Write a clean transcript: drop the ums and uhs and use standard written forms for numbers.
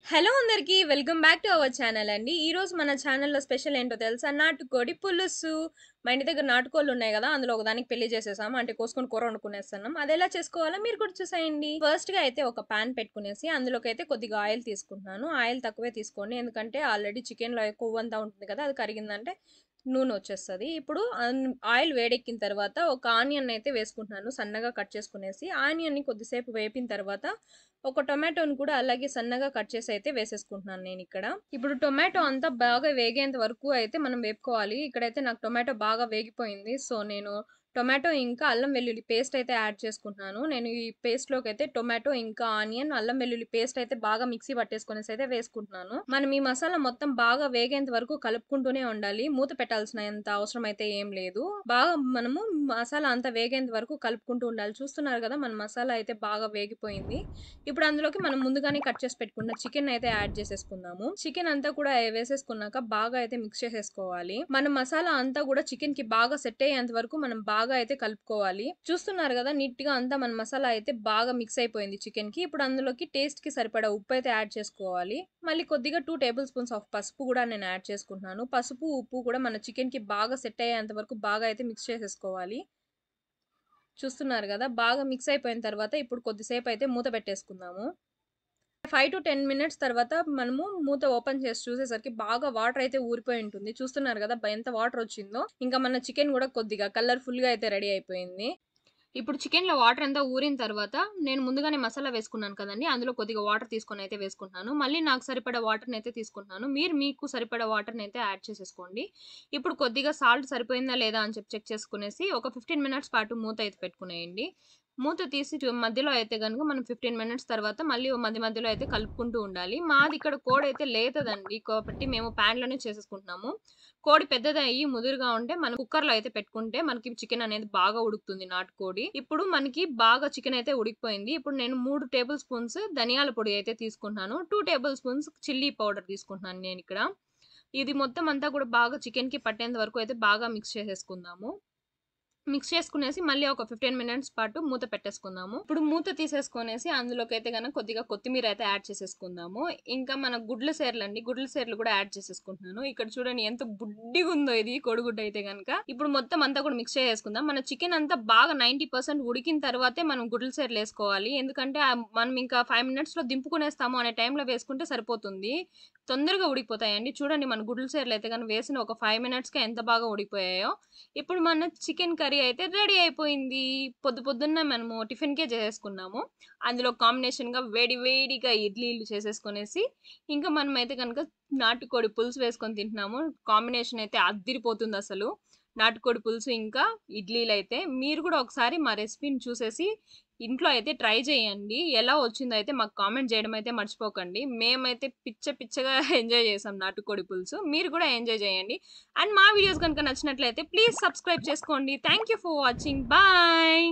Hello అందరికీ welcome back to our channel అండి. ఈ రోజు మన ఛానల్‌లో స్పెషల్ ఏంటో తెలుసా? నాటుకోడి పులుసు. మా ఇంటి దగ్గర నాటుకోళ్ళు ఉన్నాయి గదా! అందులో ఒకదానికి పెళ్లి చేసేసాం. అంటే కోసుకొని కూర వండుకునేస్తున్నాం. అదెలా చేసుకోవాలో మీరు కూడా చూసేయండి. ఫస్ట్‌గా అయితే ఒక పాన్ పెట్టుకునేసి అందులోకైతే కొద్దిగా ఆయిల్ తీసుకుంటున్నాను. ఆయిల్ తక్కువే తీసుకోండి. ఎందుకంటే ఆల్రెడీ చికెన్‌లో కొవ్వంతా ఉంటుంది కదా! అది కరిగిందంటే నూనె వచ్చేస్తది. ఇప్పుడు ఆయిల్ వేడెక్కిన తర్వాత ఒక ఆనియన్ అయితే వేసుకుంటున్నాను. సన్నగా కట్ చేసుకునేసి ఆనియన్‌ని కొద్దిసేపు వేపిన తర్వాత ఒక టొమాటోని కూడా అలాగే సన్నగా కట్ చేసి అయితే వేసేసుకుంటున్నాను నేనిక్కడ. ఇప్పుడు టొమాటో అంతా బాగా వేగేంత వరకు అయితే మనం వేపుకోవాలి. ఇక్కడైతే నాకు టొమాటో బాగా వేగిపోయింది. సో, నేను టొమాటో ఇంకా అల్లం వెల్లుల్లి పేస్ట్ అయితే యాడ్ చేసుకుంటున్నాను. నేను ఈ పేస్ట్‌లోకైతే టొమాటో ఇంకా ఆనియన్, అల్లం వెల్లుల్లి పేస్ట్ అయితే బాగా మిక్సీ పట్టేసుకొనేసి అయితే వేసుకుంటున్నాను. మనం ఈ మసాలా మొత్తం బాగా వేగేంత వరకు కలుపుకుంటూనే ఉండాలి. మూత పెట్టాల్సినంత అవసరం అయితే ఏం లేదు. బాగా మనము మసాలా అంతా వేగేంత వరకు కలుపుకుంటూ ఉండాలి. చూస్తున్నారు కదా! మన మసాలా అయితే బాగా వేగిపోయింది. ఇప్పుడు అందులోకి మనం ముందుగానే కట్ చేసి పెట్టుకున్న చికెన్ అయితే యాడ్ చేసేసుకుందాము. చికెన్ అంతా కూడా వేసేసుకున్నాక బాగా అయితే మిక్స్ చేసేసుకోవాలి. మన మసాలా అంతా కూడా చికెన్ కి బాగా సెట్ అయ్యేంత వరకు మనం బాగా అయితే కలుపుకోవాలి. చూస్తున్నారు కదా నీట్ గా అంతా మన మసాలా అయితే బాగా మిక్స్ అయిపోయింది చికెన్ కి. ఇప్పుడు అందులోకి టేస్ట్ కి సరిపడా ఉప్పు అయితే యాడ్ చేసుకోవాలి. మళ్ళీ కొద్దిగా 2 టేబుల్ స్పూన్స్ ఆఫ్ పసుపు కూడా నేను యాడ్ చేసుకుంటున్నాను. పసుపు ఉప్పు కూడా మన చికెన్ కి బాగా సెట్ అయ్యేంత వరకు బాగా అయితే మిక్స్ చేసేసుకోవాలి. చూస్తున్నారు కదా బాగా మిక్స్ అయిపోయిన తర్వాత ఇప్పుడు కొద్దిసేపు అయితే మూత పెట్టేసుకుందాము. 5-10 మినిట్స్ తర్వాత మనము మూత ఓపెన్ చేసి చూసేసరికి బాగా వాటర్ అయితే ఊరిపోయి ఉంటుంది. చూస్తున్నారు కదా ఎంత వాటర్ వచ్చిందో. ఇంకా మన చికెన్ కూడా కొద్దిగా కలర్ఫుల్ గా అయితే రెడీ అయిపోయింది. ఇప్పుడు చికెన్‌లో వాటర్ అంతా ఊరిన తర్వాత నేను ముందుగానే మసాలా వేసుకున్నాను కదండీ! అందులో కొద్దిగా వాటర్ తీసుకొని అయితే వేసుకుంటున్నాను. మళ్ళీ నాకు సరిపడా వాటర్‌నైతే తీసుకుంటున్నాను. మీరు మీకు సరిపడా వాటర్‌నైతే యాడ్ చేసేసుకోండి. ఇప్పుడు కొద్దిగా సాల్ట్ సరిపోయిందా లేదా అని చెప్పి చెక్ చేసుకునేసి ఒక 15 మినిట్స్ పాటు మూత అయితే పెట్టుకునేయండి. మూత తీసి మధ్యలో అయితే గనుక మనం 15 మినిట్స్ తర్వాత మళ్ళీ మధ్య మధ్యలో అయితే కలుపుకుంటూ ఉండాలి. మాది ఇక్కడ కోడైతే లేతదండి. కాబట్టి మేము పాన్‌లోనే చేసేసుకుంటున్నాము. కోడి పెద్దదయ్యి ముదురుగా ఉంటే మనం కుక్కర్‌లో అయితే పెట్టుకుంటే మనకి చికెన్ అనేది బాగా ఉడుకుతుంది నాటుకోడి. ఇప్పుడు మనకి బాగా చికెన్ అయితే ఉడికిపోయింది. ఇప్పుడు నేను 3 టేబుల్ స్పూన్స్ ధనియాల పొడి అయితే తీసుకుంటున్నాను. 2 టేబుల్ స్పూన్స్ చిల్లీ పౌడర్ తీసుకుంటున్నాను నేనిక్కడ. ఇది మొత్తం అంతా కూడా బాగా చికెన్‌కి పట్టేంత వరకు అయితే బాగా మిక్స్ చేసేసుకుందాము. మిక్స్ చేసుకునేసి మళ్ళీ ఒక 15 మినిట్స్ పాటు మూత పెట్టేసుకుందాము. ఇప్పుడు మూత తీసేసుకొనేసి అందులోకైతే గనక కొద్దిగా కొత్తిమీర అయితే యాడ్ చేసేసుకుందాము. ఇంకా మన గుడ్ల సేర్లండి. గుడ్ల సేర్లు కూడా యాడ్ చేసేసుకుంటున్నాను. ఇక్కడ చూడండి ఎంత బుడ్డిగుందో ఇది కోడిగుడ్డు అయితే గనక. ఇప్పుడు మొత్తం అంతా కూడా మిక్స్ చేసేసుకుందాం. మన చికెన్ అంతా బాగా 90% ఉడికిన తర్వాతే మనం గుడ్ల సేర్లు వేసుకోవాలి. ఎందుకంటే మనం ఇంకా 5 మినిట్స్ లో దింపుకునేస్తాము అనే టైంలో వేసుకుంటే సరిపోతుంది. తొందరగా ఉడికిపోతాయండి. చూడండి మన గుడ్ల సేర్లు అయితే గనక వేసిన ఒక 5 మినిట్స్‌కే ఎంత బాగా ఉడికిపోయాయో. ఇప్పుడు మన చికెన్ కర్రీ అయితే రెడీ అయిపోయింది. పొద్దున్నే మనము టిఫిన్‌కే చేసేసుకున్నాము. అందులో కాంబినేషన్‌గా వేడి వేడిగా ఇడ్లీలు చేసేసుకొనేసి, ఇంకా మనమైతే గనుక నాటుకోడి పులుసు వేసుకొని తింటున్నాము. కాంబినేషన్ అయితే అద్దిరిపోతుందసలు. నాటుకోడి పులుసు ఇంకా ఇడ్లీలైతే. మీరు కూడా ఒకసారి మా రెసిపీని చూసేసి ఇంట్లో అయితే ట్రై చేయండి. ఎలా వచ్చిందో అయితే మాకు కామెంట్ చేయడం అయితే మర్చిపోకండి. మేమైతే పిచ్చగా ఎంజాయ్ చేసాం నాటుకోడి పులుసు. మీరు కూడా ఎంజాయ్ చేయండి. అండ్ మా వీడియోస్ కనుక నచ్చినట్లయితే ప్లీజ్ సబ్స్క్రైబ్ చేసుకోండి. Thank you for watching. Bye.